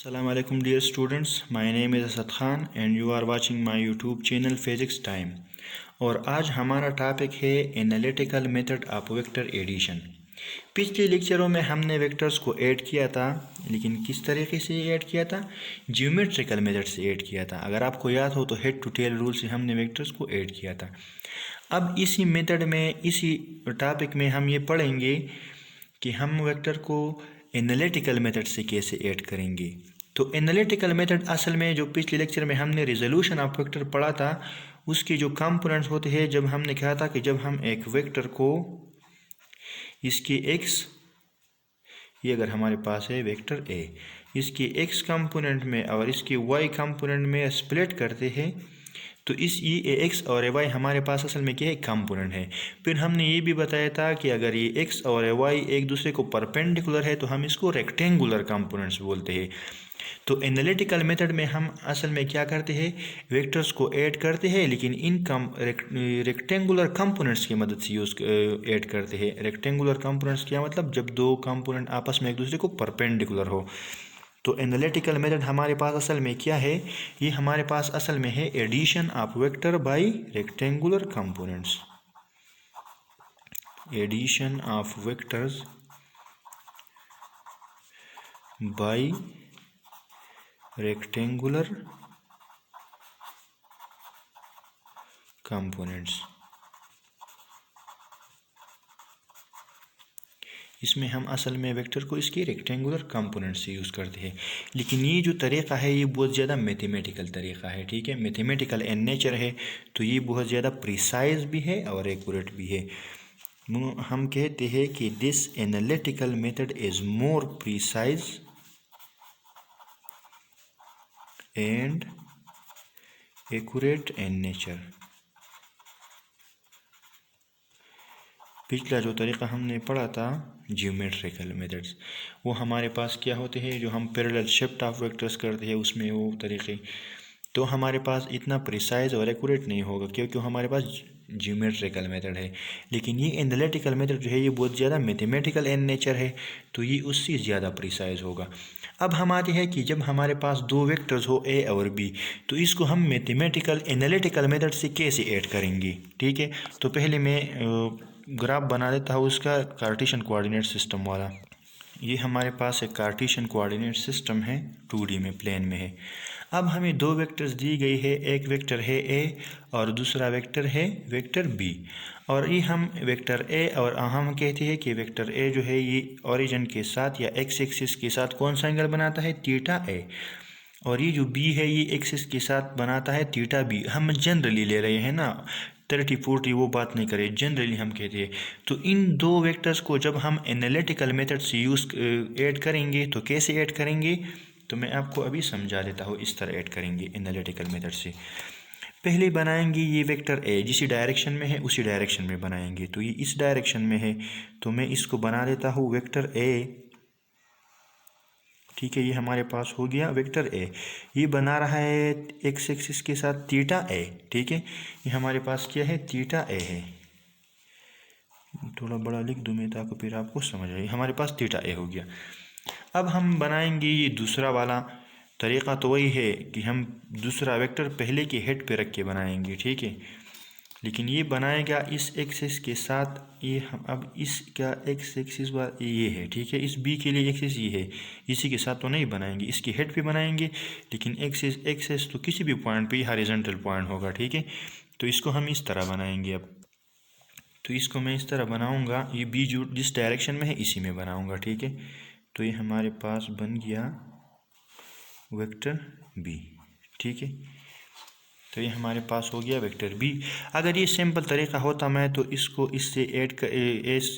Assalamu alaikum dear students, my name is Asad Khan and you are watching my YouTube channel Physics Time। और आज हमारा topic है analytical method of vector addition. पिछले लेक्चरों में हमने वेक्टर्स को ऐड किया था, लेकिन किस तरीके से ऐड किया था? ज्योमेट्रिकल मेथड से ऐड किया था। अगर आपको याद हो तो हेड टू टेल रूल से हमने वेक्टर्स को ऐड किया था। अब इसी मेथड में, इसी टॉपिक में हम ये पढ़ेंगे कि हम वेक्टर को एनालिटिकल मेथड से कैसे ऐड करेंगे। तो एनालिटिकल मेथड असल में जो पिछले लेक्चर में हमने रिजोल्यूशन ऑफ वेक्टर पढ़ा था, उसके जो कंपोनेंट्स होते हैं, जब हमने कहा था कि जब हम एक वेक्टर को इसके x, ये अगर हमारे पास है वेक्टर a, इसके x कंपोनेंट में और इसके y कंपोनेंट में स्प्लिट करते हैं, तो इस ये एक्स और वाई हमारे पास असल में क्या है? कंपोनेंट है। फिर हमने ये भी बताया था कि अगर ये एक्स और वाई एक दूसरे को परपेंडिकुलर है तो हम इसको रेक्टेंगुलर कंपोनेंट्स बोलते हैं। तो एनालिटिकल मेथड में हम असल में क्या करते हैं? वेक्टर्स को ऐड करते हैं, लेकिन इन रेक्टेंगुलर कंपोनेंट्स की मदद से ऐड करते हैं। रेक्टेंगुलर कंपोनेंट्स क्या मतलब? जब दो कंपोनेंट आपस में एक दूसरे को परपेंडिकुलर हो। तो एनालिटिकल मेथड हमारे पास असल में क्या है? ये हमारे पास असल में है addition of vector by rectangular components. Addition of vectors by rectangular components. इसमें हम असल में वेक्टर को इसके रेक्टेंगुलर कंपोनेंट से यूज़ करते हैं। लेकिन ये जो तरीक़ा है ये बहुत ज़्यादा मैथमेटिकल तरीक़ा है, ठीक है? मैथमेटिकल इन नेचर है, तो ये बहुत ज़्यादा प्रिसाइज भी है और एक्यूरेट भी है। हम कहते हैं कि this analytical method is more precise and accurate in nature. पिछला जो तरीक़ा हमने पढ़ा था ज्योमेट्रिकल मेथड्स, वो हमारे पास क्या होते हैं? जो हम पैरेलल शिफ्ट ऑफ वेक्टर्स करते हैं उसमें वो तरीक़े, तो हमारे पास इतना प्रिसाइज और एक्यूरेट नहीं होगा, क्योंकि हमारे पास ज्योमेट्रिकल मेथड है। लेकिन ये एनालिटिकल मेथड जो है ये बहुत ज़्यादा मैथमेटिकल इन नेचर है, तो ये उससे ज़्यादा प्रिसाइज होगा। अब हम आते हैं कि जब हमारे पास दो वेक्टर्स हो a और b, तो इसको हम मैथमेटिकल एनालिटिकल मेथड से कैसे ऐड करेंगे, ठीक है? तो पहले मैं ग्राफ बना देता हूँ उसका, कार्टेशियन कोऑर्डिनेट सिस्टम वाला। ये हमारे पास एक कार्टेशियन कोऑर्डिनेट सिस्टम है, 2D में, प्लेन में है। अब हमें दो वेक्टर्स दी गई है, एक वेक्टर है a और दूसरा वेक्टर है वेक्टर b। और ये हम वेक्टर a, और हम कहते हैं कि वेक्टर a जो है ये ओरिजिन के साथ या x एक्सिस के साथ कौन सा एंगल बनाता है? Theta a। और ये जो b है ये एक्सिस के साथ बनाता है थीटा b। हम जनरली ले रहे हैं ना, 30-40 वो बात नहीं करें, जनरली हम कहते हैं। तो इन दो वेक्टर्स को जब हम एनालिटिकल मेथड से ऐड करेंगे, तो कैसे ऐड करेंगे? तो मैं आपको अभी समझा देता हूँ। इस तरह ऐड करेंगे एनालिटिकल मेथड से। पहले बनाएंगे ये वेक्टर a, जिस डायरेक्शन में है उसी डायरेक्शन में बनाएंगे। तो ये इस डायरेक्शन में है, तो मैं इसको बना देता हूँ वेक्टर a, ठीक है? ये हमारे पास हो गया वेक्टर a। ये बना रहा है एक्स एक्सिस के साथ थीटा a, ठीक है? ये हमारे पास क्या है? थीटा a है। थोड़ा बड़ा लिख दूँ मैं ताकि फिर आपको समझ आए। हमारे पास थीटा a हो गया। अब हम बनाएंगे ये दूसरा वाला तरीक़ा, तो वही है कि हम दूसरा वेक्टर पहले के हेड पे रख के बनाएंगे, ठीक है? लेकिन ये बनाएगा इस एक्सिस के साथ, ये हम अब इसका एक्स एक्सिस ये है, ठीक है? इस बी के लिए एक्सिस ये है, इसी के साथ तो नहीं बनाएंगे, इसके हेड पे बनाएंगे। लेकिन एक्सिस एक्सिस तो किसी भी पॉइंट पे हॉरिजॉन्टल पॉइंट होगा, ठीक है? तो इसको हम इस तरह बनाएंगे। अब तो इसको मैं इस तरह बनाऊंगा, ये बी जो जिस डायरेक्शन में है इसी में बनाऊंगा, ठीक है? तो ये हमारे पास बन गया वेक्टर बी, ठीक है? तो ये हमारे पास हो गया वेक्टर बी। अगर ये सिंपल तरीक़ा होता मैं तो इसको इससे इस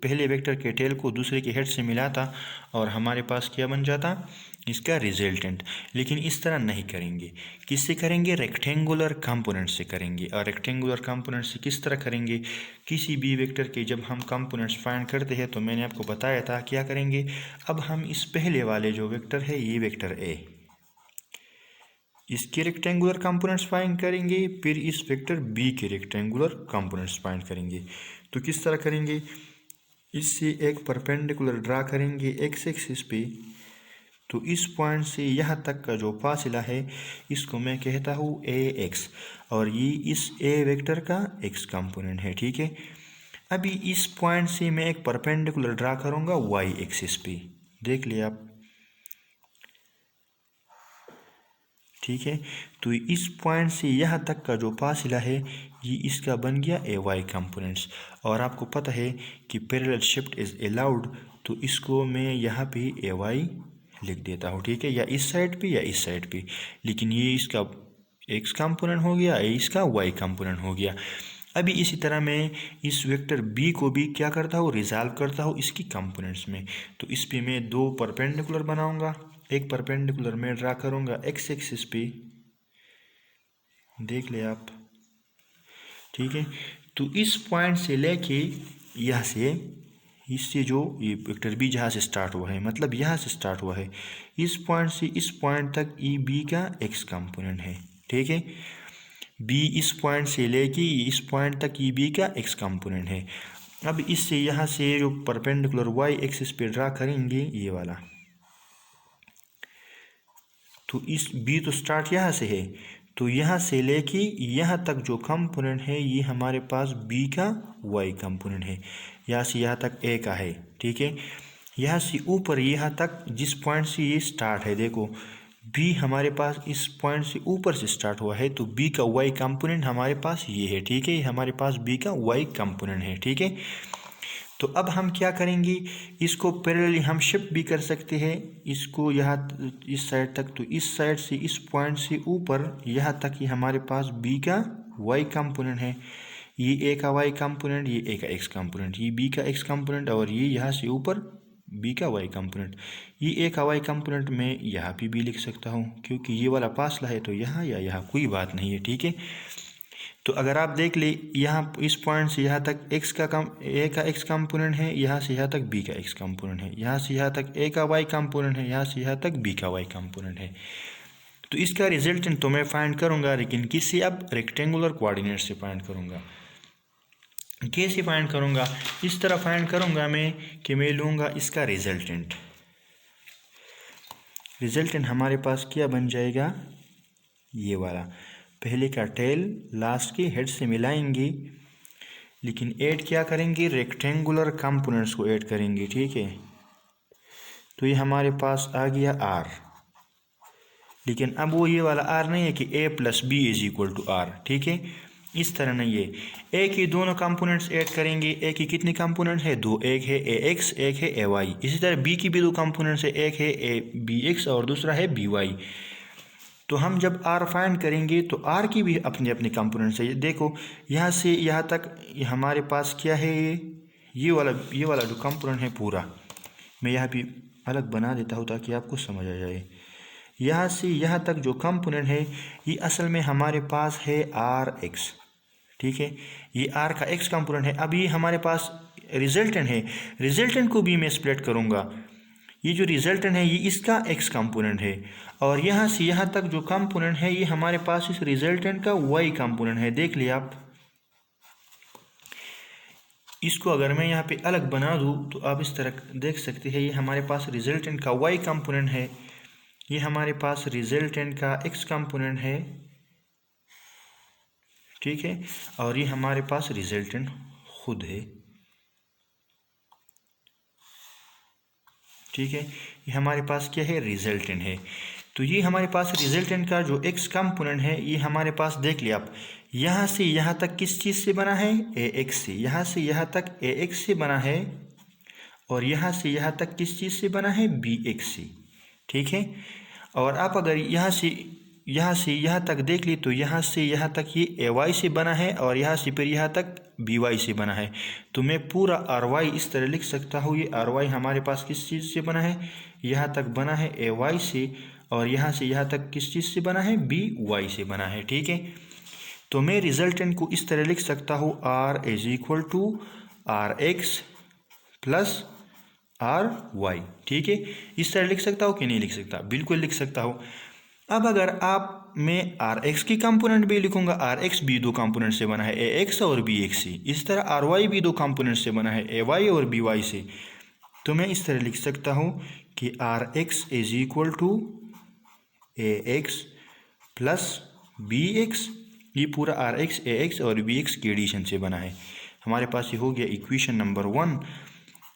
पहले वेक्टर के टेल को दूसरे के हेड से मिलाता और हमारे पास क्या बन जाता? इसका रिजल्टेंट। लेकिन इस तरह नहीं करेंगे। किससे करेंगे? रेक्टेंगुलर कंपोनेंट से करेंगे। और रेक्टेंगुलर कंपोनेंट से किस तरह करेंगे? किसी भी वेक्टर के जब हम कंपोनेंट्स फाइंड करते हैं तो मैंने आपको बताया था क्या करेंगे। अब हम इस पहले वाले जो वेक्टर है ये वेक्टर ए, इसके रेक्टेंगुलर कंपोनेंट्स फाइंड करेंगे, फिर इस वेक्टर बी के रेक्टेंगुलर कंपोनेंट्स फाइंड करेंगे। तो किस तरह करेंगे? इससे एक परपेंडिकुलर ड्रा करेंगे एक्स एक्सिस पे, तो इस पॉइंट से यहाँ तक का जो फासला है इसको मैं कहता हूँ ए एक्स, और ये इस ए वेक्टर का एक्स कंपोनेंट है। ठीक है, अभी इस पॉइंट से मैं एक परपेंडिकुलर ड्रा करूँगा वाई एक्सिस पे, देख लिया आप। ठीक है, तो इस पॉइंट से यहाँ तक का जो फासला है ये इसका बन गया ए वाई कंपोनेंट्स। और आपको पता है कि पैरेलल शिफ्ट इज़ अलाउड, तो इसको मैं यहाँ पे ए वाई लिख देता हूँ। ठीक है, या इस साइड पे या इस साइड पे, लेकिन ये इसका एक्स कंपोनेंट हो गया, ये इसका वाई कंपोनेंट हो गया। अभी इसी तरह मैं इस वेक्टर बी को भी क्या करता हूँ, रिजॉल्व करता हूँ इसकी कंपोनेंट्स में। तो इस पे मैं दो परपेंडिकुलर बनाऊंगा, एक परपेंडिकुलर मैं ड्रा करूंगा एक्स एक्सिस पे, देख ले आप। ठीक है, तो इस पॉइंट से लेके यहाँ से, इससे जो ये वेक्टर बी जहाँ से स्टार्ट हुआ है, मतलब यहाँ से स्टार्ट हुआ है, इस पॉइंट से इस पॉइंट तक ई बी का एक्स कंपोनेंट है। ठीक है, बी इस पॉइंट से लेके इस पॉइंट तक ई बी का एक्स कंपोनेंट है। अब इससे यहाँ से जो परपेंडिकुलर वाई एक्सिस पे ड्रा करेंगे ये वाला, तो इस बी तो स्टार्ट यहाँ से है, तो यहाँ से लेके यहाँ तक जो कंपोनेंट है ये हमारे पास बी का वाई कंपोनेंट है। यहाँ से यहाँ तक ए का है। ठीक है, यहाँ से ऊपर यहाँ तक जिस पॉइंट से ये स्टार्ट है, देखो बी हमारे पास इस पॉइंट से ऊपर से स्टार्ट हुआ है, तो बी का वाई कंपोनेंट हमारे पास ये है। ठीक है, हमारे पास बी का वाई कंपोनेंट है। ठीक है, तो अब हम क्या करेंगे, इसको पैरेलली हम शिफ्ट भी कर सकते हैं, इसको यहाँ इस साइड तक, तो इस साइड से इस पॉइंट से ऊपर यहाँ तक ये हमारे पास बी का वाई कंपोनेंट है, ये ए का वाई कंपोनेंट, ये ए का एक्स कंपोनेंट, ये बी का एक्स कंपोनेंट, और ये यहाँ से ऊपर बी का वाई कंपोनेंट। ये ए का वाई कंपोनेंट मैं यहाँ पे भी लिख सकता हूँ, क्योंकि ये वाला फासला है तो यहाँ या यहाँ कोई बात नहीं है। ठीक है, तो अगर आप देख ले यहाँ इस पॉइंट से यहाँ तक ए का एक्स कंपोनेंट है, यहाँ से यहाँ तक बी का एक्स कंपोनेंट है, यहाँ से यहाँ तक ए का वाई कंपोनेंट है, यहाँ से यहाँ तक बी का वाई कंपोनेंट है। तो इसका रिजल्टेंट तो मैं फाइंड करूँगा, लेकिन किसी अब रेक्टेंगुलर कोऑर्डिनेट से फाइंड करूँगा। कैसे फाइंड करूँगा, इस तरह फाइंड करूँगा मैं कि मैं लूँगा इसका रिजल्टेंट। रिजल्टेंट हमारे पास क्या बन जाएगा, ये वाला, पहले का टेल लास्ट के हेड से मिलाएंगे, लेकिन ऐड क्या करेंगे, रेक्टेंगुलर कंपोनेंट्स को ऐड करेंगे। ठीक है, तो ये हमारे पास आ गया आर, लेकिन अब वो ये वाला आर नहीं है कि a plus b is equal to r. ठीक है, इस तरह नहीं है, ए की दोनों कंपोनेंट्स ऐड करेंगे। ए की कितने कंपोनेंट्स है, दो, एक है ए एक्स, एक है ए वाई। इसी तरह बी की भी दो कंपोनेंट्स है, एक है ए बी एक्स और दूसरा है बी वाई। तो हम जब आर फाइंड करेंगे तो आर की भी अपने अपने कंपोनेंट्स है। देखो यहाँ से यहाँ तक हमारे पास क्या है, ये वाला जो कंपोनेंट है पूरा, मैं यहाँ भी अलग बना देता हूँ ताकि आपको समझ आ जाए। यहाँ से यहाँ तक जो कंपोनेंट है ये असल में हमारे पास है आर एक्स। ठीक है, ये आर का एक्स कंपोनेंट है। अब ये हमारे पास रिजल्टेंट है, रिजल्टेंट को भी मैं स्प्लिट करूँगा। ये जो रिजल्टेंट है ये इसका एक्स कंपोनेंट है, और यहाँ से यहाँ तक जो कंपोनेंट है ये हमारे पास इस रिजल्टेंट का वाई कंपोनेंट है। देख लिया आप, इसको अगर मैं यहाँ पे अलग बना दूँ तो आप इस तरह देख सकते हैं, ये हमारे पास रिजल्टेंट का वाई कंपोनेंट है, ये हमारे पास रिजल्टेंट का एक्स कंपोनेंट है। ठीक है, और ये हमारे पास रिजल्टेंट खुद है। ठीक है, ये हमारे पास क्या है, रिजल्टेंट है। तो ये हमारे पास रिजल्टेंट का जो एक्स कंपोनेंट है ये हमारे पास देख लिया आप, यहाँ से यहाँ तक किस चीज़ से बना है, ए एक्स से। यहाँ से यहाँ तक ए एक्स से बना है, और यहाँ से यहाँ तक किस चीज़ से बना है, बी एक्स से। ठीक है, और आप अगर यहाँ से यहाँ तक देख ली तो यहाँ से यहाँ तक ये ए वाई से बना है, और यहाँ से फिर यहाँ तक बी वाई से बना है। तो मैं पूरा आर वाई इस तरह लिख सकता हूँ, ये आर वाई हमारे पास किस चीज़ से बना है, यहाँ तक बना है ए वाई से, और यहाँ से यहाँ तक किस चीज़ से बना है, बी वाई से बना है। ठीक है, तो मैं रिजल्टेंट को इस तरह लिख सकता हूँ, R is equal to R X plus are Y. ठीक है, इस तरह लिख सकता हूँ कि नहीं लिख सकता, बिल्कुल लिख सकता हूँ। अब अगर आप मैं आर एक्स की कंपोनेंट भी लिखूंगा, आर एक्स भी दो कंपोनेंट से बना है, ए एक्स और बी एक्स से। इस तरह आर वाई भी दो कंपोनेंट से बना है, ए वाई और बी वाई से। तो मैं इस तरह लिख सकता हूँ कि R X is equal to A x plus B X. ये पूरा आर एक्स, ए एक्स और बी एक्स के एडिशन से बना है। हमारे पास ये हो गया इक्वेशन नंबर 1।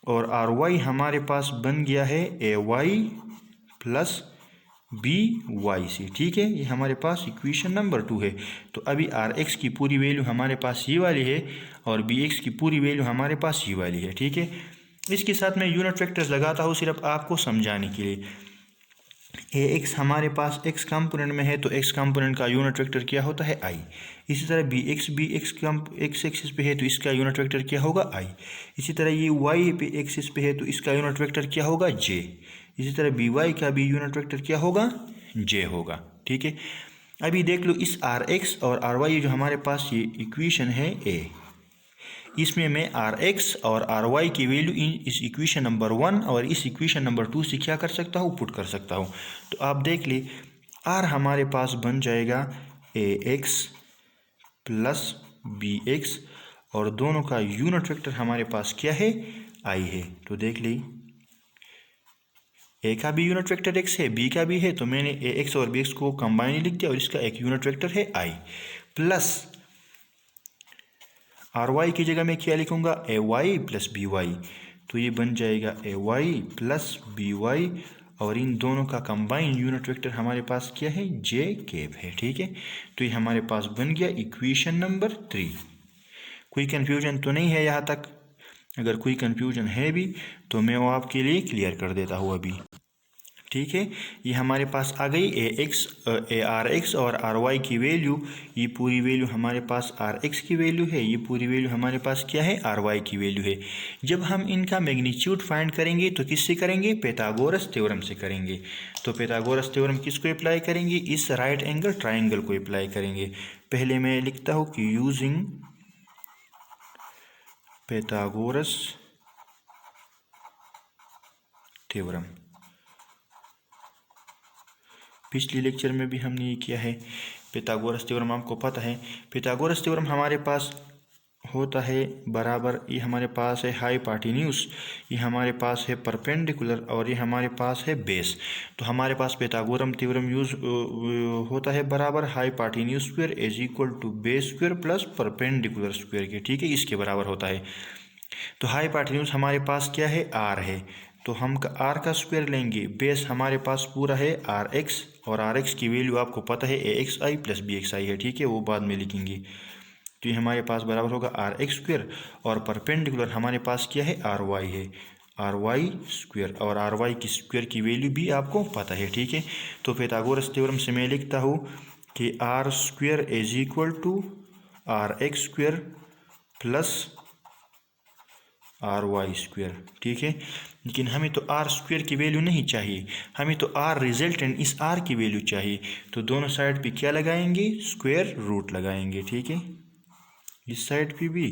और आर वाई हमारे पास बन गया है ए वाई प्लस बी वाई से। ठीक है, ये हमारे पास इक्वेशन नंबर 2 है। तो अभी आर एक्स की पूरी वैल्यू हमारे पास ये वाली है और बी एक्स की पूरी वैल्यू हमारे पास ये वाली है। ठीक है, इसके साथ मैं यूनिट वेक्टर्स लगाता हूँ सिर्फ आपको समझाने के लिए। ए एक्स हमारे पास एक्स कंपोनेंट में है, तो एक्स कंपोनेंट का यूनिट वेक्टर क्या होता है आई। इसी तरह बी एक्स एक्स एक्सिस पे है तो इसका यूनिट वेक्टर क्या होगा आई। इसी तरह ये वाई पे एक्सिस पे है तो इसका यूनिट वेक्टर क्या होगा जे। इसी तरह बी वाई का भी यूनिट वेक्टर क्या होगा जे होगा। ठीक है, अभी देख लो इस आर एक्स और आर वाई जो हमारे पास ये इक्वेशन है ए, इसमें मैं आर एक्स और आर वाई की वैल्यू इस इक्वेशन नंबर 1 और इस इक्वेशन नंबर 2 से क्या कर सकता हूँ, पुट कर सकता हूँ। तो आप देख ले आर हमारे पास बन जाएगा ए एक्स प्लस बी एक्स और दोनों का यूनिट वेक्टर हमारे पास क्या है आई है। तो देख ली ए का भी यूनिट वेक्टर एक्स है, बी का भी है, तो मैंने ए एक्स और बी एक्स को कंबाइन लिख दिया और इसका एक यूनिट वेक्टर है आई। प्लस आर वाई की जगह मैं क्या लिखूंगा ए वाई प्लस बी वाई। तो ये बन जाएगा ए वाई प्लस बी वाई और इन दोनों का कंबाइन यूनिट वेक्टर हमारे पास क्या है जे कैप है। ठीक है, तो ये हमारे पास बन गया इक्वेशन नंबर 3। कोई कन्फ्यूजन तो नहीं है यहाँ तक? अगर कोई कन्फ्यूजन है भी तो मैं वो आपके लिए क्लियर कर देता हूँ अभी। ठीक है, ये हमारे पास आ गई ए आर एक्स और आर वाई की वैल्यू। ये पूरी वैल्यू हमारे पास आर एक्स की वैल्यू है, ये पूरी वैल्यू हमारे पास क्या है आर वाई की वैल्यू है। जब हम इनका मैग्नीट्यूड फाइंड करेंगे तो किससे करेंगे, pythagoras थ्योरम से करेंगे। तो pythagoras थ्योरम किसको अप्लाई करेंगे, इस राइट एंगल ट्राइंगल को अप्लाई करेंगे। पहले मैं लिखता हूँ कि यूजिंग pythagoras थ्योरम। पिछले लेक्चर में भी हमने ये किया है। pythagoras थ्योरम आपको पता है। pythagoras थ्योरम हमारे पास होता है बराबर, ये हमारे पास है हाइपोटेन्यूज, ये हमारे पास है परपेंडिकुलर और ये हमारे पास है बेस। तो हमारे पास pythagoras थ्योरम यूज होता है बराबर hypotenuse square is equal to base square plus perpendicular square के। ठीक है, इसके बराबर होता है। तो हाइपोटेन्यूज हमारे पास क्या है आर है, तो हम आर का स्क्वायर लेंगे। बेस हमारे पास पूरा है आर एक्स और आर एक्स की वैल्यू आपको पता है ए एक्स आई प्लस बी एक्स आई है। ठीक है, वो बाद में लिखेंगे। तो ये हमारे पास बराबर होगा आर एक्स स्क्वायर और परपेंडिकुलर हमारे पास क्या है आर वाई है, आर वाई स्क्वायर और आर वाई की स्क्वायर की वैल्यू भी आपको पता है। ठीक है, तो pythagoras थ्योरम से मैं लिखता हूँ कि R square is equal to R X square plus are Y square. ठीक है, लेकिन हमें तो आर स्क्वायर की वैल्यू नहीं चाहिए, हमें तो आर रिजल्टेंट इस आर की वैल्यू चाहिए। तो दोनों साइड पे क्या लगाएंगे, स्क्वायर रूट लगाएंगे। ठीक है, इस साइड पे भी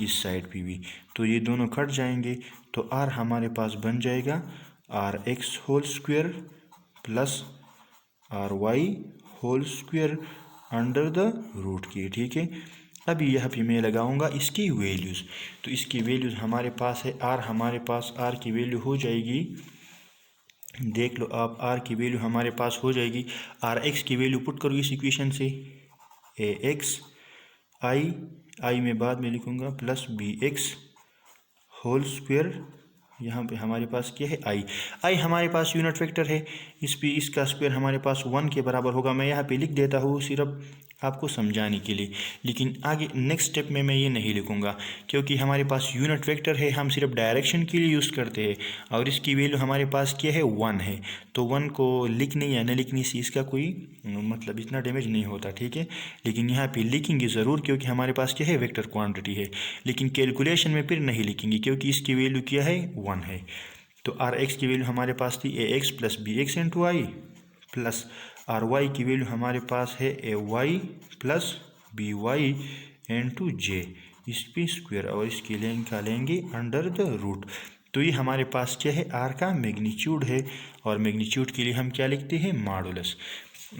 इस साइड पे भी, तो ये दोनों कट जाएंगे। तो आर हमारे पास बन जाएगा R X whole square plus are Y whole square under the root की। ठीक है, अभी यहाँ पे मैं लगाऊंगा इसकी वैल्यूज़। तो इसकी वैल्यूज़ हमारे पास है आर, हमारे पास आर की वैल्यू हो जाएगी, देख लो आप, आर की वैल्यू हमारे पास हो जाएगी, आर एक्स की वैल्यू पुट करो इस इक्वेशन से ए एक्स आई में बाद में लिखूंगा plus B X whole square. यहाँ पे हमारे पास क्या है आई हमारे पास यूनिट वेक्टर है, इस पे इसका स्क्वायर हमारे पास 1 के बराबर होगा। मैं यहाँ पे लिख देता हूँ सिर्फ आपको समझाने के लिए, लेकिन आगे नेक्स्ट स्टेप में मैं ये नहीं लिखूंगा क्योंकि हमारे पास यूनिट वेक्टर है, हम सिर्फ डायरेक्शन के लिए यूज़ करते हैं और इसकी वैल्यू हमारे पास क्या है 1 है। तो 1 को लिखने या न लिखने से इसका कोई मतलब इतना डैमेज नहीं होता। ठीक है, लेकिन यहाँ पे लिखेंगे ज़रूर क्योंकि हमारे पास क्या है वेक्टर क्वान्टिटी है, लेकिन कैलकुलेशन में फिर नहीं लिखेंगे क्योंकि इसकी वैल्यू क्या है 1 है। तो आर एक्स की वैल्यू हमारे पास थी a x plus B x into i plus R Y की वैल्यू हमारे पास है ए y plus b y into j, इस पे स्क्वायर और इसकी निकालेंगे अंडर द रूट। तो ये हमारे पास क्या है आर का मैग्नीट्यूड है और मैग्नीट्यूड के लिए हम क्या लिखते हैं मॉडुलस।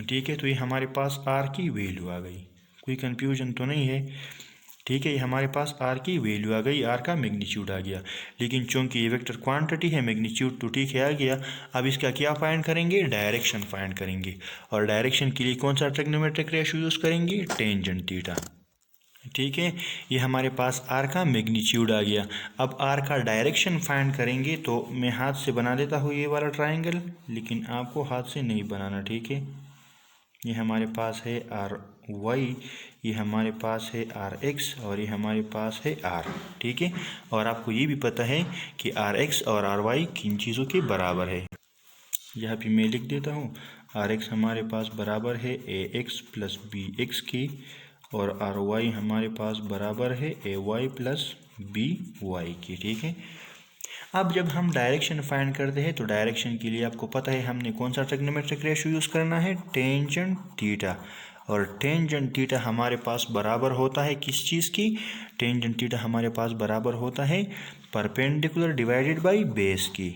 ठीक है, तो ये हमारे पास आर की वैल्यू आ गई। कोई कन्फ्यूजन तो नहीं है? ठीक है, ये हमारे पास आर की वैल्यू आ गई, आर का मैग्नीट्यूड आ गया। लेकिन चूंकि ये वेक्टर क्वांटिटी है, मैग्नीट्यूड तो ठीक है आ गया। अब इसका क्या फाइंड करेंगे, डायरेक्शन फाइंड करेंगे। और डायरेक्शन के लिए कौन सा ट्रिग्नोमेट्रिक रेशियो यूज़ करेंगे, टेंजेंट थीटा। ठीक है, ये हमारे पास आर का मैग्नीट्यूड आ गया। अब आर का डायरेक्शन फाइंड करेंगे, तो मैं हाथ से बना देता हूँ ये वाला ट्राइंगल, लेकिन आपको हाथ से नहीं बनाना। ठीक है, ये हमारे पास है आर वाई, ये हमारे पास है आर एक्स, और ये हमारे पास है आर। ठीक है, और आपको ये भी पता है कि आर एक्स और आर वाई किन चीज़ों के बराबर है। यहाँ पे मैं लिख देता हूँ, आर एक्स हमारे पास बराबर है ए एक्स प्लस बी एक्स की, और आर वाई हमारे पास बराबर है ए वाई प्लस बी वाई की। ठीक है, अब जब हम डायरेक्शन फाइंड करते हैं, तो डायरेक्शन के लिए आपको पता है हमने कौन सा ट्रिग्नोमेट्रिक रेशियो यूज़ करना है, टेंजेंट थीटा। और टेंजेंट थीटा हमारे पास बराबर होता है किस चीज़ की, टेंजेंट थीटा हमारे पास बराबर होता है परपेंडिकुलर डिवाइडेड बाय बेस की।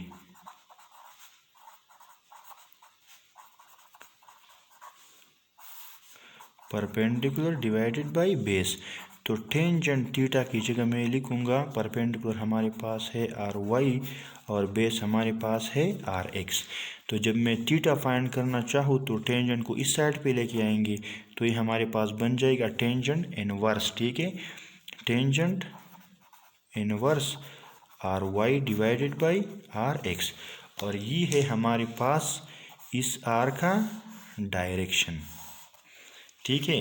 Perpendicular divided by base. तो टेंजेंट थीटा की जगह मैं लिखूंगा, परपेंडिकुलर हमारे पास है आर वाई और बेस हमारे पास है आर एक्स। तो जब मैं थीटा फाइंड करना चाहूँ तो टेंजेंट को इस साइड पे लेके आएंगे, तो ये हमारे पास बन जाएगा टेंजेंट इनवर्स। ठीक है, tangent inverse R Y divided by R X, और ये है हमारे पास इस आर का डायरेक्शन। ठीक है,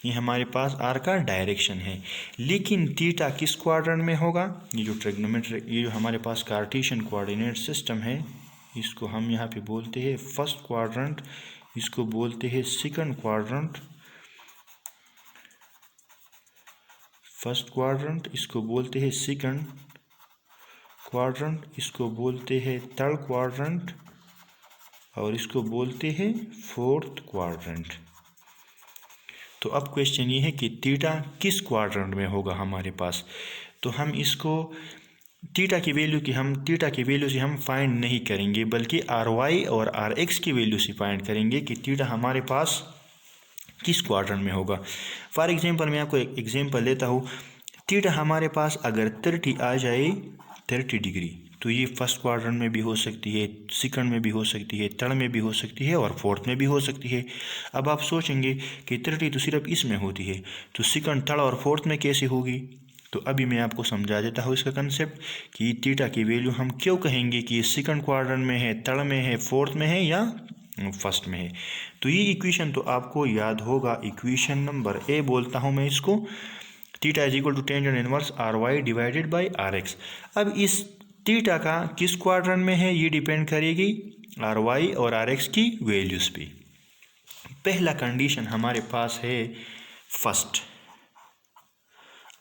ये हमारे पास आर का डायरेक्शन है। लेकिन थीटा किस क्वाड्रेंट में होगा, ये जो ट्रिग्नोमेट्रिक, ये जो हमारे पास कार्टेशियन कोऑर्डिनेट सिस्टम है, इसको हम यहाँ पे बोलते हैं फर्स्ट क्वाड्रेंट, इसको बोलते हैं सेकंड क्वाड्रेंट, फर्स्ट क्वाड्रेंट, इसको बोलते हैं सेकंड क्वाड्रेंट, इसको बोलते हैं थर्ड क्वाड्रेंट, और इसको बोलते हैं फोर्थ क्वाड्रेंट। तो अब क्वेश्चन ये है कि थीटा किस क्वाड्रेंट में होगा हमारे पास। तो हम इसको थीटा की वैल्यू से हम फाइंड नहीं करेंगे, बल्कि आर वाई और आर एक्स की वैल्यू से फाइंड करेंगे कि थीटा हमारे पास किस क्वाड्रेंट में होगा। फॉर एग्जांपल मैं आपको एक एग्जांपल लेता हूँ, थीटा हमारे पास अगर 30 आ जाए, 30 डिग्री, तो ये फर्स्ट क्वाड्रेंट में भी हो सकती है, सेकंड में भी हो सकती है, थर्ड में भी हो सकती है, और फोर्थ में भी हो सकती है। अब आप सोचेंगे कि 30 तो सिर्फ इसमें होती है, तो सेकंड, थर्ड और फोर्थ में कैसे होगी। तो अभी मैं आपको समझा देता हूँ इसका कंसेप्ट कि थीटा की वैल्यू हम क्यों कहेंगे कि सेकंड क्वाड्रेंट में है, थर्ड में है, फोर्थ में है या फर्स्ट में है। तो ये इक्वेशन तो आपको याद होगा, इक्वेशन नंबर ए बोलता हूँ मैं इसको, theta is equal to tangent inverse R Y divided by R X. अब इस थीटा का किस क्वाड्रेंट में है, ये डिपेंड करेगी आर वाई और आर एक्स की वैल्यूज पे। पहला कंडीशन हमारे पास है फर्स्ट,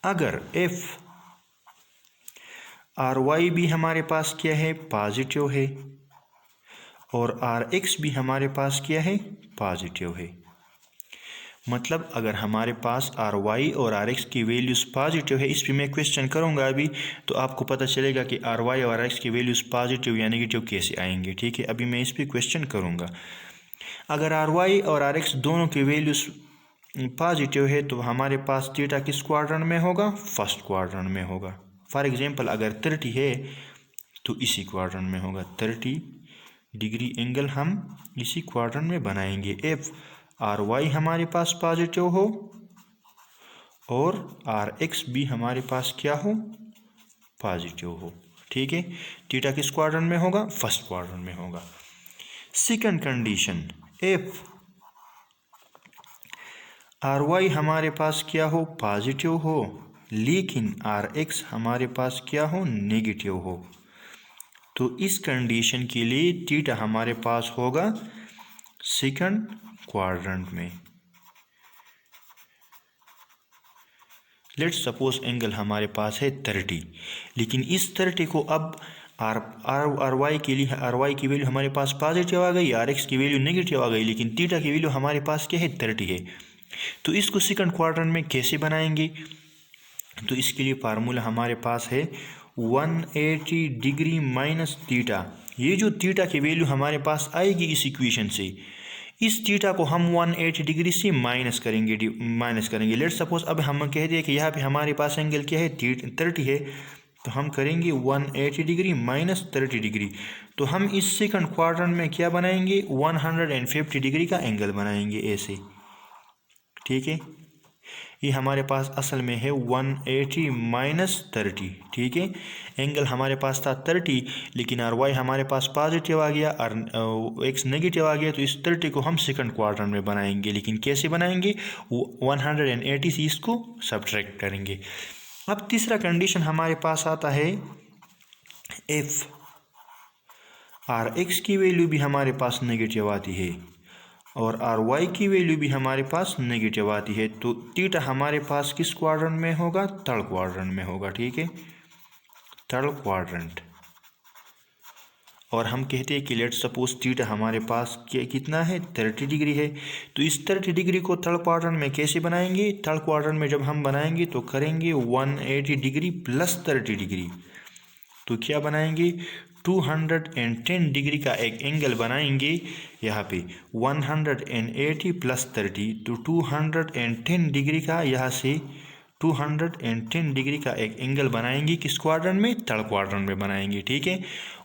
अगर एफ आर वाई भी हमारे पास क्या है, पॉजिटिव है, और आर एक्स भी हमारे पास क्या है, पॉजिटिव है। मतलब अगर हमारे पास आर वाई और आर एक्स की वैल्यूज़ पॉजिटिव है, इस पर मैं क्वेश्चन करूंगा अभी, तो आपको पता चलेगा कि आर वाई और आर एक्स की वैल्यूज़ पॉजिटिव या नेगेटिव कैसे आएंगे। ठीक है, अभी मैं इस पर क्वेश्चन करूंगा। अगर आर वाई और आर एक्स दोनों की वैल्यूज़ पॉजिटिव है, तो हमारे पास थीटा किस क्वाड्रेंट में होगा, फर्स्ट क्वाड्रेंट में होगा। फॉर एग्जाम्पल अगर 30 है तो इसी क्वाड्रेंट में होगा, 30 डिग्री एंगल हम इसी क्वाड्रेंट में बनाएंगे। एफ आर वाई हमारे पास पॉजिटिव हो और आर एक्स भी हमारे पास क्या हो, पॉजिटिव हो। ठीक है, थीटा किस क्वाड्रेंट में होगा, फर्स्ट क्वाड्रेंट में होगा। Second condition, F R Y हमारे पास क्या हो, पॉजिटिव हो, लेकिन आर एक्स हमारे पास क्या हो, नेगेटिव हो। तो इस कंडीशन के लिए थीटा हमारे पास होगा सेकंड क्वाड्रेंट में। लेट्स सपोज एंगल हमारे पास है 30, लेकिन इस 30 को अब आर वाई के लिए, आर वाई की वैल्यू हमारे पास पॉजिटिव आ गई, आर एक्स की वैल्यू नेगेटिव आ गई, लेकिन थीटा की वैल्यू हमारे पास क्या है, 30 है। तो इसको सेकंड क्वाड्रेंट में कैसे बनाएंगे, तो इसके लिए फार्मूला हमारे पास है 180 डिग्री माइनस थीटा। ये जो थीटा की वैल्यू हमारे पास आएगी इस इक्वेशन से, इस थीटा को हम 180 डिग्री से माइनस करेंगे। लेट्स सपोज अब हम कह दिए कि यहाँ पे हमारे पास एंगल क्या है 30 है, तो हम करेंगे 180 डिग्री माइनस 30 डिग्री। तो हम इस सेकंड क्वाड्रेंट में क्या बनाएंगे 150 डिग्री का एंगल बनाएंगे ऐसे, ठीक है। ये हमारे पास असल में है 180 माइनस 30, ठीक है। एंगल हमारे पास था 30, लेकिन आर वाई हमारे पास पॉजिटिव आ गया और एक्स नेगेटिव आ गया, तो इस 30 को हम सेकंड क्वाड्रेंट में बनाएंगे। लेकिन कैसे बनाएंगे, 180 से इसको सब्ट्रैक्ट करेंगे। अब तीसरा कंडीशन हमारे पास आता है एफ आर एक्स की वैल्यू भी हमारे पास नेगेटिव आती है और आर वाई की वैल्यू भी हमारे पास नेगेटिव आती है। तो थीटा हमारे पास किस क्वाड्रेंट में होगा, थर्ड क्वाड्रेंट में होगा, ठीक है, थर्ड क्वाड्रेंट। और हम कहते हैं कि लेट्स सपोज थीटा हमारे पास कितना है 30 डिग्री है। तो इस 30 डिग्री को थर्ड क्वाड्रेंट में कैसे बनाएंगे, थर्ड क्वाड्रेंट में जब हम बनाएंगे तो करेंगे 180 डिग्री प्लस 30 डिग्री, तो क्या बनाएंगे 210 डिग्री का एक एंगल बनाएंगे यहाँ पे 180 प्लस 30, तो 210 डिग्री का यहाँ से 210 डिग्री का एक एंगल बनाएंगे किस क्वाड्रेंट में, थर्ड क्वाड्रेंट में बनाएंगे, ठीक है।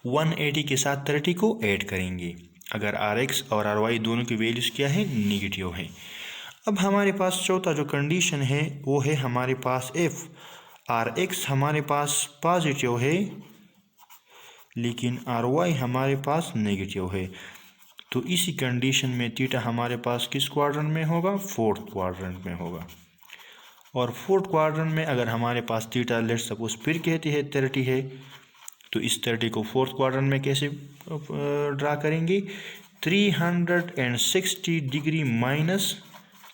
180 के साथ 30 को ऐड करेंगे अगर आर एक्स और आर वाई दोनों की वैल्यूज़ क्या है, निगेटिव है। अब हमारे पास चौथा जो कंडीशन है वो है हमारे पास एफ आर एक्स हमारे पास पॉजिटिव है लेकिन आर वाई हमारे पास नेगेटिव है। तो इसी कंडीशन में थीटा हमारे पास किस क्वाड्रेंट में होगा, फोर्थ क्वाड्रेंट में होगा। और फोर्थ क्वाड्रेंट में अगर हमारे पास थीटा लेट्स सपोज फिर कहते हैं 30 है, तो इस 30 को फोर्थ क्वाड्रेंट में कैसे ड्रा करेंगे, 360 डिग्री माइनस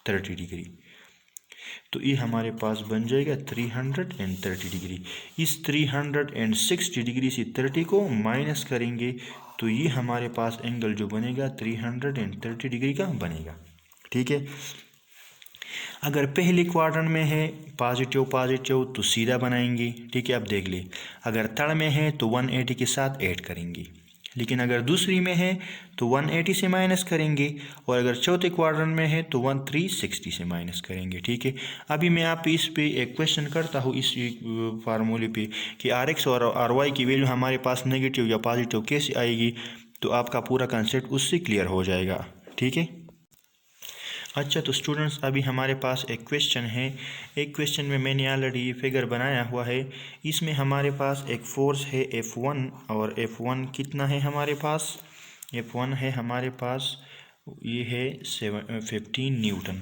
30 डिग्री, तो ये हमारे पास बन जाएगा 330 डिग्री। इस 360 डिग्री से 30 को माइनस करेंगे तो ये हमारे पास एंगल जो बनेगा 330 डिग्री का बनेगा, ठीक है। अगर पहले क्वाड्रेंट में है पॉजिटिव पॉजिटिव तो सीधा बनाएंगे, ठीक है। अब देख ले, अगर थर्ड में है तो 180 के साथ ऐड करेंगे, लेकिन अगर दूसरी में है तो 180 से माइनस करेंगे, और अगर चौथे क्वाड्रेंट में है तो 360 से माइनस करेंगे, ठीक है। अभी मैं आप इस पे एक क्वेश्चन करता हूँ इस फार्मूले पे कि आर एक्स और आर वाई की वैल्यू हमारे पास नेगेटिव या पॉजिटिव कैसे आएगी, तो आपका पूरा कंसेप्ट उससे क्लियर हो जाएगा, ठीक है। अच्छा, तो स्टूडेंट्स अभी हमारे पास एक क्वेश्चन है। एक क्वेश्चन में मैंने ऑलरेडी फिगर बनाया हुआ है। इसमें हमारे पास एक फोर्स है F1 और F1 कितना है हमारे पास, F1 है हमारे पास ये है 15 न्यूटन।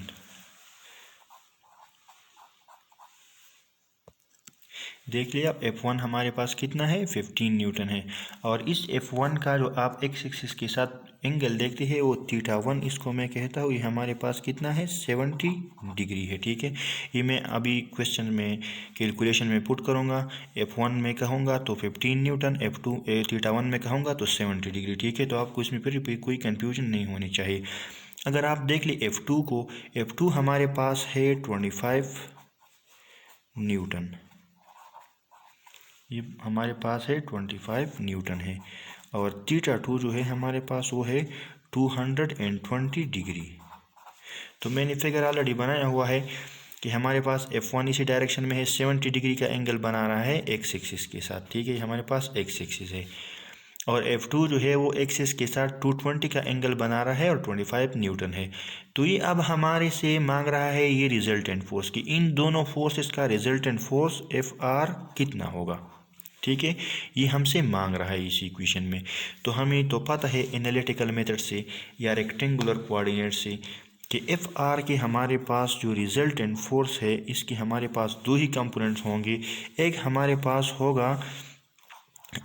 देख लिया, F1 हमारे पास कितना है 15 न्यूटन है। और इस F1 का जो आप एक्स एक्सिस के साथ एंगल देखते हैं वो θ1 इसको मैं कहता हूँ, ये हमारे पास कितना है 70 डिग्री है, ठीक है। ये मैं अभी क्वेश्चन में कैलकुलेशन में पुट करूँगा। F1 में कहूँगा तो 15 न्यूटन, F2 θ1 में कहूँगा तो 70 डिग्री, ठीक है। तो आपको इसमें फिर कोई कन्फ्यूजन नहीं होनी चाहिए। अगर आप देख ले F2 को, F2 हमारे पास है 25 न्यूटन, ये हमारे पास है 25 न्यूटन है। और θ2 जो है हमारे पास वो है 220 डिग्री। तो मैंने फिगर ऑलरेडी बनाया हुआ है कि हमारे पास F1 इसी डायरेक्शन में है, 70 डिग्री का एंगल बना रहा है एक्स एक्सिस के साथ, ठीक है। हमारे पास एक्स एक्सिस है और F2 जो है वो एक्सिस के साथ 220 का एंगल बना रहा है और 25 न्यूटन है। तो ये अब हमारे से मांग रहा है ये रिजल्टेंट फोर्स कि इन दोनों फोर्सेस का रिजल्टेंट फोर्स Fr कितना होगा, ठीक है। ये हमसे मांग रहा है इस इक्वेशन में। तो हमें तो पता है एनालिटिकल मेथड से या रेक्टेंगुलर कोऑर्डिनेट से कि Fr के हमारे पास जो रिजल्टेंट फोर्स है इसके हमारे पास दो ही कंपोनेंट्स होंगे। एक हमारे पास होगा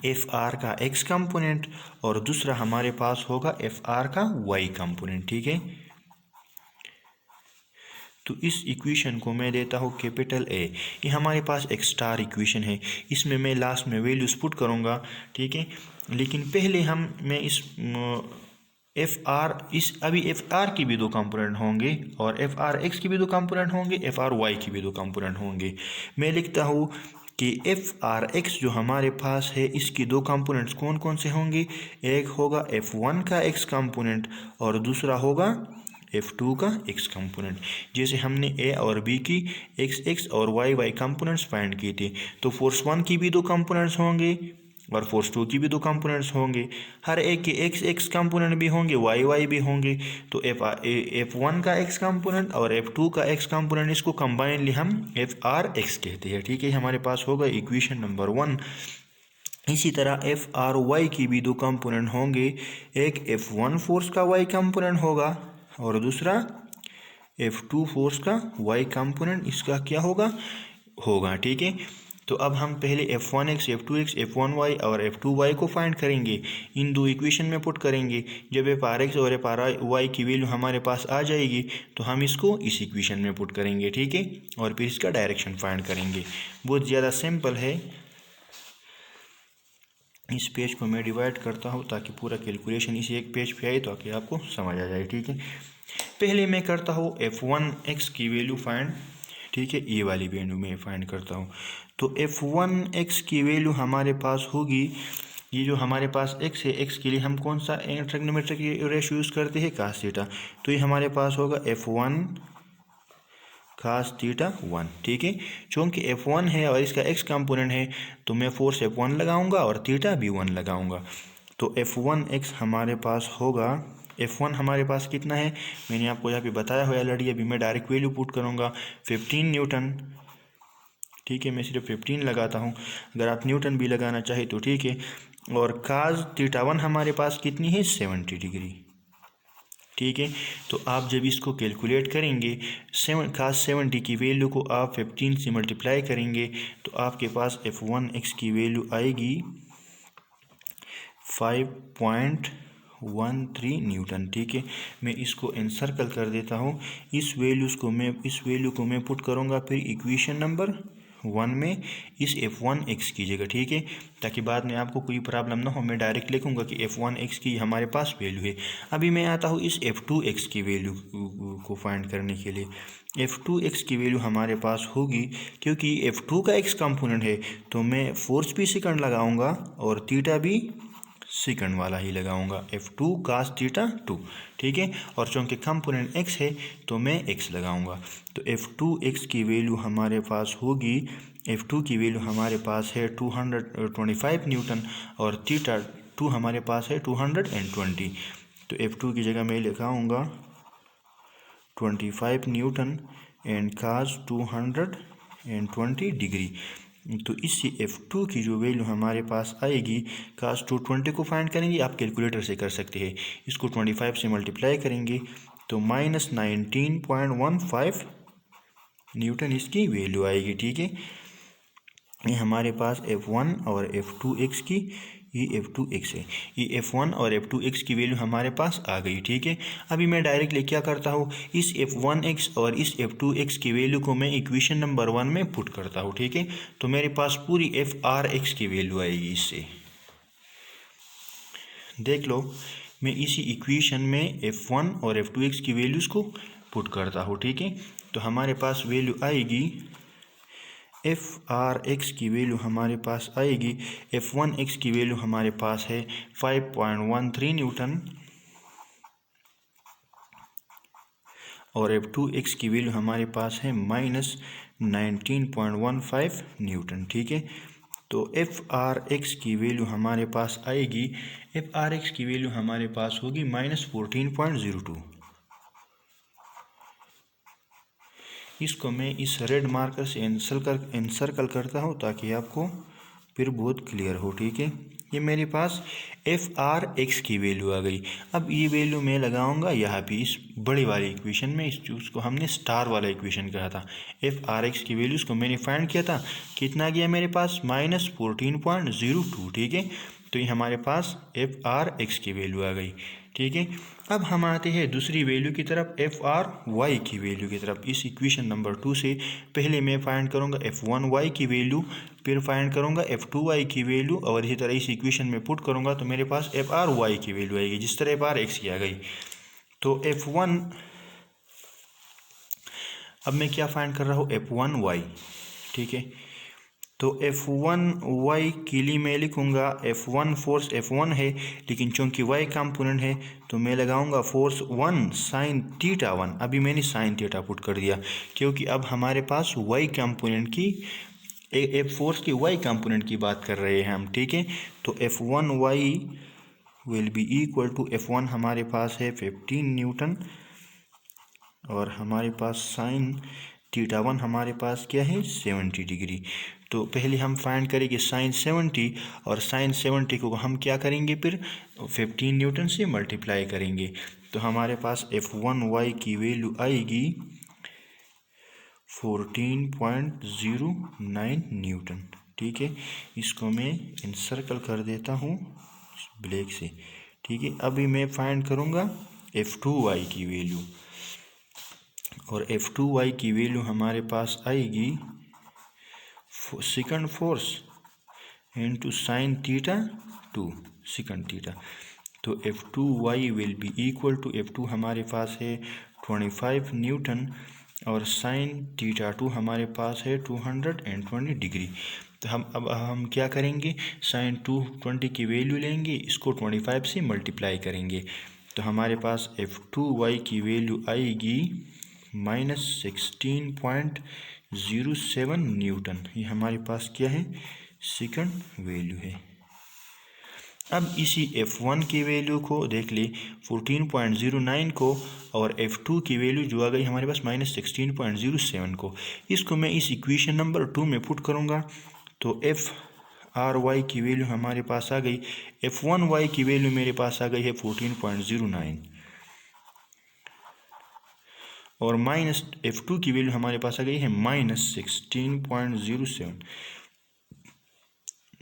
Fr का x कंपोनेंट और दूसरा हमारे पास होगा Fr का y कंपोनेंट, ठीक है। तो इस इक्वेशन को मैं देता हूँ कैपिटल A। ये हमारे पास एक स्टार इक्वेशन है, इसमें मैं लास्ट में वैल्यूज पुट करूँगा, ठीक है। लेकिन पहले मैं इस अभी Fr की भी दो कंपोनेंट होंगे और Fr x की भी दो कंपोनेंट होंगे, Fr y की भी दो कंपोनेंट होंगे। मैं लिखता हूँ कि एफ आर एक्स जो हमारे पास है इसकी दो कंपोनेंट्स कौन कौन से होंगे। एक होगा F1 का एक्स कंपोनेंट और दूसरा होगा F2 का एक्स कंपोनेंट। जैसे हमने ए और बी की एक्स एक्स और वाई वाई कंपोनेंट्स फाइंड किए थे, तो फोर्स 1 की भी दो कंपोनेंट्स होंगे और फोर्स 2 की भी दो कंपोनेंट्स होंगे। हर एक के एक्स एक्स कंपोनेंट भी होंगे, वाई वाई भी होंगे। तो F1 का एक्स कंपोनेंट और F2 का एक्स कंपोनेंट, इसको कंबाइनली हम FRX कहते हैं। ठीक है, हमारे पास होगा इक्वेशन नंबर 1। इसी तरह FRY की भी दो कंपोनेंट होंगे, एक F1 फोर्स का वाई कंपोनेंट होगा और दूसरा F2 फोर्स का वाई कंपोनेंट इसका क्या होगा। ठीक है, तो अब हम पहले F1x, F2x, F1y और F2y को फाइंड करेंगे, इन दो इक्वेशन में पुट करेंगे। जब FRX और FRY की वैल्यू हमारे पास आ जाएगी तो हम इसको इस इक्वेशन में पुट करेंगे। ठीक है, और फिर इसका डायरेक्शन फाइंड करेंगे। बहुत ज़्यादा सिंपल है। इस पेज को मैं डिवाइड करता हूँ ताकि पूरा कैलकुलेशन इसी एक पेज पे आए, ताकि आपको समझ आ जाए। ठीक है, पहले मैं करता हूँ F1x की वैल्यू फाइंड। ठीक है, ये वाली वैल्यू मैं फाइंड करता हूँ। तो F1x की वैल्यू हमारे पास होगी, ये जो हमारे पास x है, x के लिए हम कौन सा ट्रिग्नोमेट्रिक रेशियो यूज़ करते हैं, cos थीटा। तो ये हमारे पास होगा F1 cos थीटा 1। ठीक है, चूँकि F1 है और इसका x कंपोनेंट है तो मैं फोर्स F1 लगाऊंगा और थीटा भी 1 लगाऊंगा। तो F1x हमारे पास होगा, F1 हमारे पास कितना है मैंने आपको यहाँ पे बताया हुआ ऑलरेडी। अभी मैं डायरेक्ट वैल्यू पुट करूँगा 15 न्यूटन। ठीक है, मैं सिर्फ 15 लगाता हूँ, अगर आप न्यूटन भी लगाना चाहे तो ठीक है। और cos थीटा 1 हमारे पास कितनी है, 70 डिग्री। ठीक है, तो आप जब इसको कैलकुलेट करेंगे, cos 70 की वैल्यू को आप 15 से मल्टीप्लाई करेंगे तो आपके पास F1x की वैल्यू आएगी 5.13 न्यूटन। ठीक है, मैं इसको एनसर्कल कर देता हूँ। इस वैल्यू को मैं पुट करूँगा फिर इक्वेशन नंबर 1 में इस F1x की जगह। ठीक है, ताकि बाद में आपको कोई प्रॉब्लम ना हो। मैं डायरेक्ट लिखूँगा कि F1x की हमारे पास वैल्यू है। अभी मैं आता हूँ इस F2x की वैल्यू को फाइंड करने के लिए। F2x की वैल्यू हमारे पास होगी, क्योंकि F2 का x कंपोनेंट है तो मैं फोर्स भी सेकंड लगाऊंगा और थीटा भी सेकंड वाला ही लगाऊंगा, F2 cos थीटा 2। ठीक है, और चूँकि कंपोनेंट x है तो मैं x लगाऊंगा। तो F2x की वैल्यू हमारे पास होगी, F2 की वैल्यू हमारे पास है 225 न्यूटन और थीटा 2 हमारे पास है 220। तो F2 की जगह मैं लगाऊंगा 25 न्यूटन एंड cos 220 डिग्री। तो इससे F2 की जो वैल्यू हमारे पास आएगी, cos 220 को फाइंड करेंगे, आप कैलकुलेटर से कर सकते हैं। इसको 25 से मल्टीप्लाई करेंगे तो -19.15 न्यूटन इसकी वैल्यू आएगी। ठीक है, ये हमारे पास F1 और F2x की, ये F2x है, ये F1 और F2x की वैल्यू हमारे पास आ गई। ठीक है, अभी मैं डायरेक्टली क्या करता हूँ, इस F1x और इस F2x की वैल्यू को मैं इक्वेशन नंबर 1 में पुट करता हूँ। ठीक है, तो मेरे पास पूरी FRX की वैल्यू आएगी। इससे देख लो, मैं इसी इक्वेशन में F1 और F2x की वैल्यूज़ को पुट करता हूँ। ठीक है, तो हमारे पास वैल्यू आएगी, FRX की वैल्यू हमारे पास आएगी, F1x की वैल्यू हमारे पास है 5.13 न्यूटन और F2x की वैल्यू हमारे पास है -19.15 न्यूटन। ठीक है, तो FRX की वैल्यू हमारे पास आएगी, FRX की वैल्यू हमारे पास होगी -14.02। इसको मैं इस रेड मार्कर से एनसर्कल करता हूँ ताकि आपको फिर बहुत क्लियर हो। ठीक है, ये मेरे पास FRX की वैल्यू आ गई। अब ये वैल्यू मैं लगाऊंगा यहाँ पे इस बड़ी वाली इक्वेशन में, इस चीज़ को हमने स्टार वाला इक्वेशन कहा था। FRX की वैल्यूज़ को मैंने फाइंड किया था, कितना गया मेरे पास, -14.02। ठीक है, तो ये हमारे पास FRX की वैल्यू आ गई। ठीक है, अब हम आते हैं दूसरी वैल्यू की तरफ, FRY की वैल्यू की तरफ। इस इक्वेशन नंबर 2 से पहले मैं फाइंड करूंगा F1y की वैल्यू, फिर फाइंड करूंगा F2y की वैल्यू और इसी तरह इस इक्वेशन में पुट करूंगा तो मेरे पास FRY की वैल्यू आएगी, जिस तरह FRX की आ गई। तो F1, अब मैं क्या फाइंड कर रहा हूँ, F1y। ठीक है, तो F1y के लिए मैं लिखूँगा F1 फोर्स F1 है, लेकिन चूँकि y कंपोनेंट है तो मैं लगाऊंगा फोर्स 1 साइन थीटा 1। अभी मैंने साइन थीटा पुट कर दिया क्योंकि अब हमारे पास y कंपोनेंट की एक फोर्स की y कंपोनेंट की बात कर रहे हैं हम, ठीक है। तो F1y will be equal to F1 हमारे पास है 15 न्यूटन और हमारे पास साइन थीटा 1 हमारे पास क्या है 70 डिग्री। तो पहले हम फाइंड करेंगे साइन 70 और साइन 70 को हम क्या करेंगे फिर 15 न्यूटन से मल्टीप्लाई करेंगे। तो हमारे पास F1y की वैल्यू आएगी 14.09 न्यूटन, ठीक है। इसको मैं इंसर्कल कर देता हूँ ब्लैक से, ठीक है। अभी मैं फाइंड करूँगा F2y की वैल्यू और F2y की वैल्यू हमारे पास आएगी second force into sine theta 2 second theta. तो F2y will be equal to F2 हमारे पास है 25 न्यूटन और साइन थीटा 2 हमारे पास है 220 डिग्री। तो हम क्या करेंगे, साइन 220 की वैल्यू लेंगे, इसको 25 से मल्टीप्लाई करेंगे। तो हमारे पास F2y की वैल्यू आएगी -16.07 न्यूटन। ये हमारे पास क्या है सेकंड वैल्यू है। अब इसी F1 की वैल्यू को देख ले 14.09 को और F2 की वैल्यू जो आ गई हमारे पास -16.07 को, इसको मैं इस इक्वेशन नंबर 2 में पुट करूँगा। तो F(R)y की वैल्यू हमारे पास आ गई, F1y की वैल्यू मेरे पास आ गई है 14.09 और माइनस F2 की वैल्यू हमारे पास आ गई है -16.07।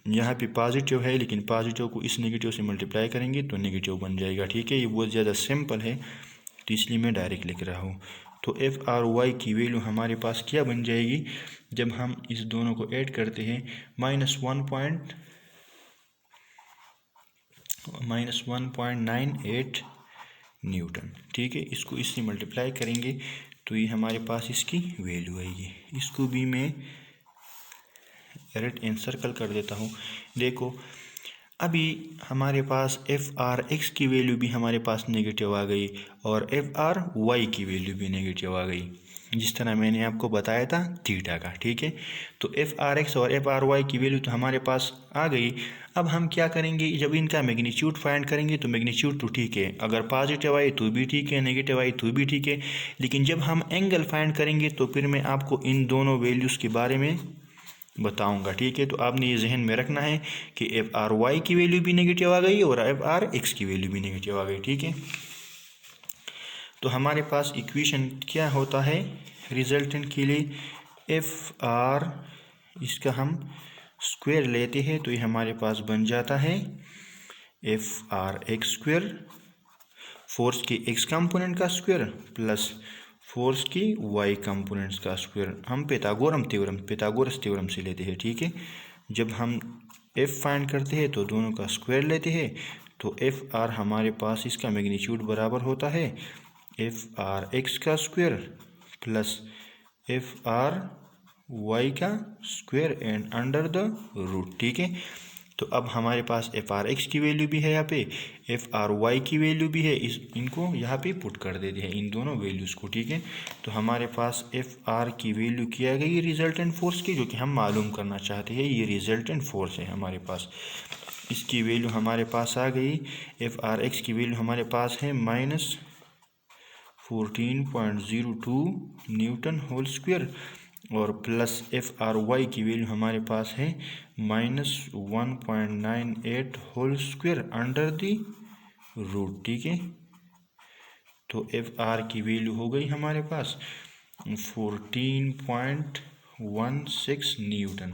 यहाँ पे पॉजिटिव है, लेकिन पॉजिटिव को इस नेगेटिव से मल्टीप्लाई करेंगे तो नेगेटिव बन जाएगा, ठीक है। ये बहुत ज़्यादा सिंपल है तो इसलिए मैं डायरेक्ट लिख रहा हूँ। तो F(R)y की वैल्यू हमारे पास क्या बन जाएगी जब हम इस दोनों को ऐड करते हैं -1.98 न्यूटन, ठीक है। इसको इससे मल्टीप्लाई करेंगे तो ये हमारे पास इसकी वैल्यू आएगी। इसको भी मैं डायरेक्ट एनसर्कल कर देता हूँ। देखो अभी हमारे पास F(R)x की वैल्यू भी हमारे पास नेगेटिव आ गई और F(R)y की वैल्यू भी नेगेटिव आ गई, जिस तरह मैंने आपको बताया था थीटा का, ठीक है। तो F(R)x और F(R)y की वैल्यू तो हमारे पास आ गई। अब हम क्या करेंगे, जब इनका मैग्नीट्यूड फाइंड करेंगे तो मैग्नीट्यूड तो ठीक है, अगर पॉजिटिव आई तो भी ठीक है, नेगेटिव आई तो भी ठीक है, लेकिन जब हम एंगल फाइंड करेंगे तो फिर मैं आपको इन दोनों वैल्यूज़ के बारे में बताऊंगा, ठीक है। तो आपने ये जहन में रखना है कि F(R)y की वैल्यू भी नेगेटिव आ गई और F(R)x की वैल्यू भी नेगेटिव आ गई, ठीक है। तो हमारे पास इक्वेशन क्या होता है रिजल्टेंट के लिए, F(R) इसका हम स्क्वायर लेते हैं तो ये हमारे पास बन जाता है F(R)x स्क्वायर, फोर्स की x कंपोनेंट का स्क्वायर प्लस फोर्स की y कंपोनेंट्स का स्क्वायर। हम पिथागोरस थ्योरम से लेते हैं, ठीक है। जब हम f फाइंड करते हैं तो दोनों का स्क्वायर लेते हैं, तो F(R) हमारे पास इसका मैग्नीट्यूड बराबर होता है F(R)x का स्क्वायर प्लस F(R)y का square and under the root, ठीक है। तो अब हमारे पास F(R)x की वैल्यू भी है, यहाँ पे F(R)y की वैल्यू भी है, इनको यहाँ पे पुट कर देते हैं इन दोनों वैल्यूज़ को, ठीक है। तो हमारे पास F(R) की वैल्यू किया गई रिजल्टेंट फोर्स की, जो कि हम मालूम करना चाहते हैं। ये रिजल्टेंट फोर्स है हमारे पास, इसकी वैल्यू हमारे पास आ गई। F(R)x की वैल्यू हमारे पास है -14.02 न्यूटन होल स्क्वायर और प्लस F(R)y की वैल्यू हमारे पास है -1.98 whole square under the root, ठीक है। तो F(R) की वैल्यू हो गई हमारे पास 14.16 न्यूटन,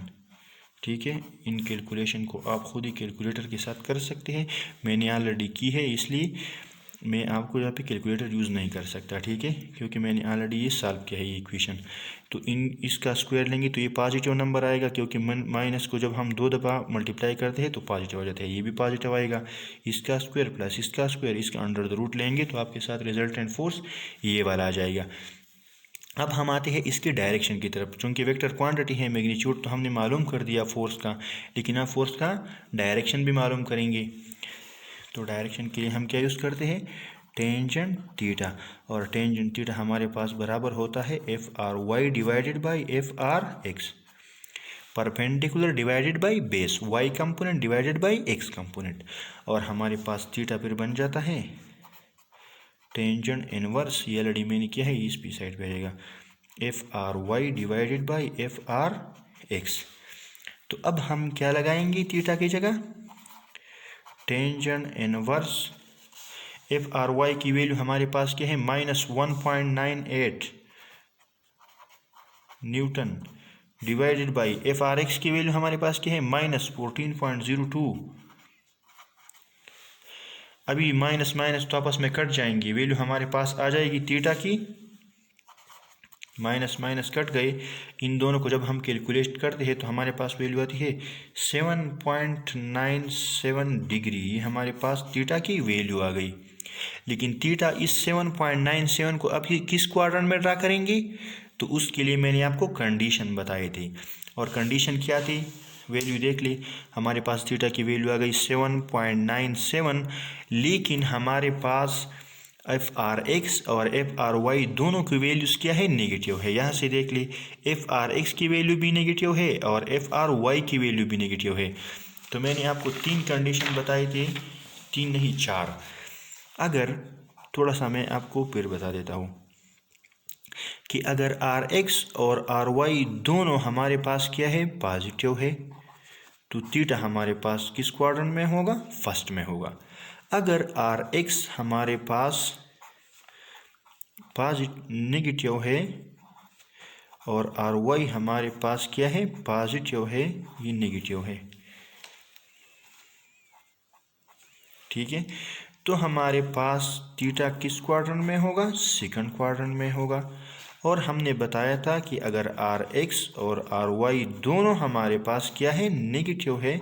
ठीक है। इन कैलकुलेशन को आप खुद ही कैलकुलेटर के साथ कर सकते हैं, मैंने ऑलरेडी की है इसलिए मैं आपको यहाँ पे कैलकुलेटर यूज़ नहीं कर सकता, ठीक है, क्योंकि मैंने ऑलरेडी ये सॉल्व किया है ये इक्वेशन। तो इसका स्क्वायर लेंगे तो ये पॉजिटिव नंबर आएगा, क्योंकि माइनस को जब हम 2 दफ़ा मल्टीप्लाई करते हैं तो पॉजिटिव आ जाता है, ये भी पॉजिटिव आएगा। इसका स्क्वायर प्लस इसका स्क्वायर, इसका अंडर द रूट लेंगे तो आपके साथ रिजल्टेंट फोर्स ये वाला आ जाएगा। अब हम आते हैं इसकी डायरेक्शन की तरफ। चूँकि वेक्टर क्वांटिटी है, मैग्नीट्यूड तो हमने मालूम कर दिया फोर्स का, लेकिन अब फोर्स का डायरेक्शन भी मालूम करेंगे। तो डायरेक्शन के लिए हम क्या यूज़ करते हैं, टेंजेंट थीटा, और टेंजेंट थीटा हमारे पास बराबर होता है F R Y divided by F R X, perpendicular divided by base, Y component divided by X component, और हमारे पास थीटा फिर बन जाता है टेंजेंट इनवर्स, ये ऑलरेडी मैंने किया है, इस पी साइड पे रहेगा F R Y divided by F R X. तो अब हम क्या लगाएंगे थीटा की जगह, tangent inverse F R Y की वैल्यू हमारे पास क्या है -1.98 newton divided by F R X की वैल्यू हमारे पास क्या है -14.02। अभी माइनस माइनस तो आपस में कट जाएंगी, वैल्यू हमारे पास आ जाएगी थीटा की, माइनस माइनस कट गए, इन दोनों को जब हम कैलकुलेट करते हैं तो हमारे पास वैल्यू आती है 7.97 डिग्री, ये हमारे पास थीटा की वैल्यू आ गई। लेकिन थीटा इस 7.97 को अब किस क्वाड्रेंट में ड्रा करेंगे, तो उसके लिए मैंने आपको कंडीशन बताए थे, और कंडीशन क्या थी, वैल्यू देख ली, हमारे पास थीटा की वैल्यू आ गई 7.97, लेकिन हमारे पास एफ आर एक्स और एफ आर वाई दोनों की वैल्यूज़ क्या है, नेगेटिव है। यहाँ से देख ली, एफ आर एक्स की वैल्यू भी नेगेटिव है और एफ आर वाई की वैल्यू भी नेगेटिव है। तो मैंने आपको 3 कंडीशन बताई थी, 3 नहीं 4। अगर थोड़ा सा मैं आपको फिर बता देता हूँ कि अगर आर एक्स और आर वाई दोनों हमारे पास क्या है, पॉजिटिव है, तो थीटा हमारे पास किस क्वाड्रेंट में होगा, फर्स्ट में होगा। अगर आर एक्स हमारे पास नेगेटिव है और आर वाई हमारे पास क्या है, पॉजिटिव है, ये नेगेटिव है, ठीक है, तो हमारे पास थीटा किस क्वाड्रेंट में होगा, सेकंड क्वाड्रेंट में होगा। और हमने बताया था कि अगर आर एक्स और आर वाई दोनों हमारे पास क्या है, नेगेटिव है,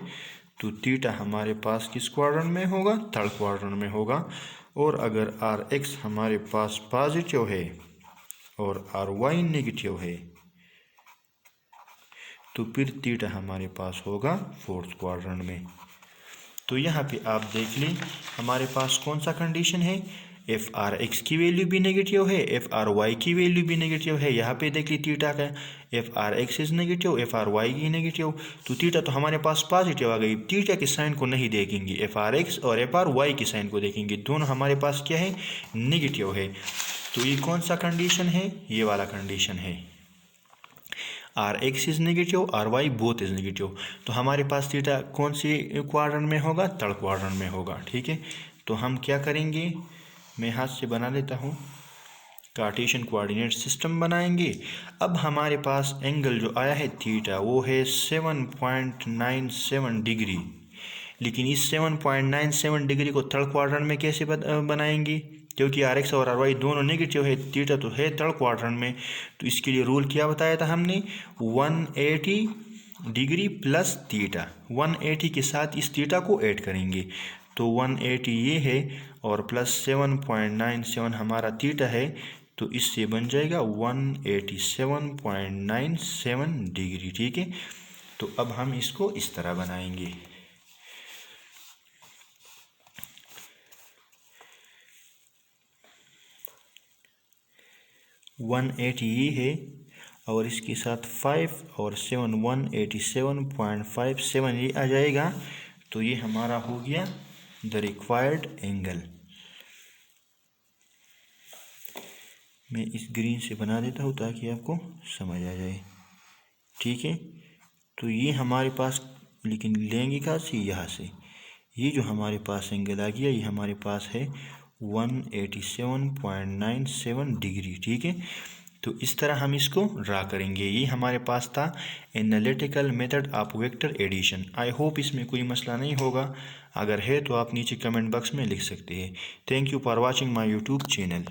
तो थीटा हमारे पास किस क्वाड्रेंट में होगा, थर्ड क्वाड्रेंट में होगा। और अगर आर एक्स हमारे पास पॉजिटिव है और आर वाई नेगेटिव है, तो फिर थीटा हमारे पास होगा फोर्थ क्वाड्रेंट में। तो यहाँ पे आप देख लें, हमारे पास कौन सा कंडीशन है, एफ आर एक्स की वैल्यू भी नेगेटिव है, एफ आर वाई की वैल्यू भी नेगेटिव है। यहाँ पे देख ली थीटा का, F R X is negative, F R Y की नेगेटिव, तो थीटा तो हमारे पास पॉजिटिव आ गई। थीटा के साइन को नहीं देखेंगे, एफ आर एक्स और एफ आर वाई की साइन को देखेंगे, दोनों हमारे पास क्या है, नेगेटिव है। तो ये कौन सा कंडीशन है, ये वाला कंडीशन है, R X is negative, R Y both is negative. तो हमारे पास थीटा कौन सी क्वाड्रेंट में होगा, थर्ड क्वाड्रेंट में होगा, ठीक है। तो हम क्या करेंगे, मैं हाथ से बना लेता हूँ, कार्टेशियन कोऑर्डिनेट सिस्टम बनाएंगे। अब हमारे पास एंगल जो आया है थीटा, वो है 7.97 डिग्री, लेकिन इस 7.97 डिग्री को थर्ड क्वाड्रेंट में कैसे बनाएंगे, क्योंकि आर एक्स और आर वाई दोनों नेगेटिव है, थीटा तो है थर्ड क्वाड्रेंट में। तो इसके लिए रूल क्या बताया था हमने, 180 डिग्री प्लस थीटा, 180 के साथ इस थीटा को ऐड करेंगे, तो 180 ये है और प्लस 7.97 हमारा थीटा है, तो इससे बन जाएगा 187.97 डिग्री, ठीक है। तो अब हम इसको इस तरह बनाएंगे, 180 ये है और इसके साथ 5 और 7 187.57 ये आ जाएगा। तो ये हमारा हो गया द रिक्वायर्ड एंगल। मैं इस ग्रीन से बना देता हूँ ताकि आपको समझ आ जाए, ठीक है। तो ये हमारे पास, लेकिन लेंगे कहाँ से, यहाँ से, ये जो हमारे पास एंगल आ गया, ये हमारे पास है 187.97 डिग्री, ठीक है। तो इस तरह हम इसको ड्रा करेंगे। ये हमारे पास था analytical method of vector addition. I hope इसमें कोई मसला नहीं होगा, अगर है तो आप नीचे कमेंट बॉक्स में लिख सकते हैं। Thank you for watching my YouTube channel.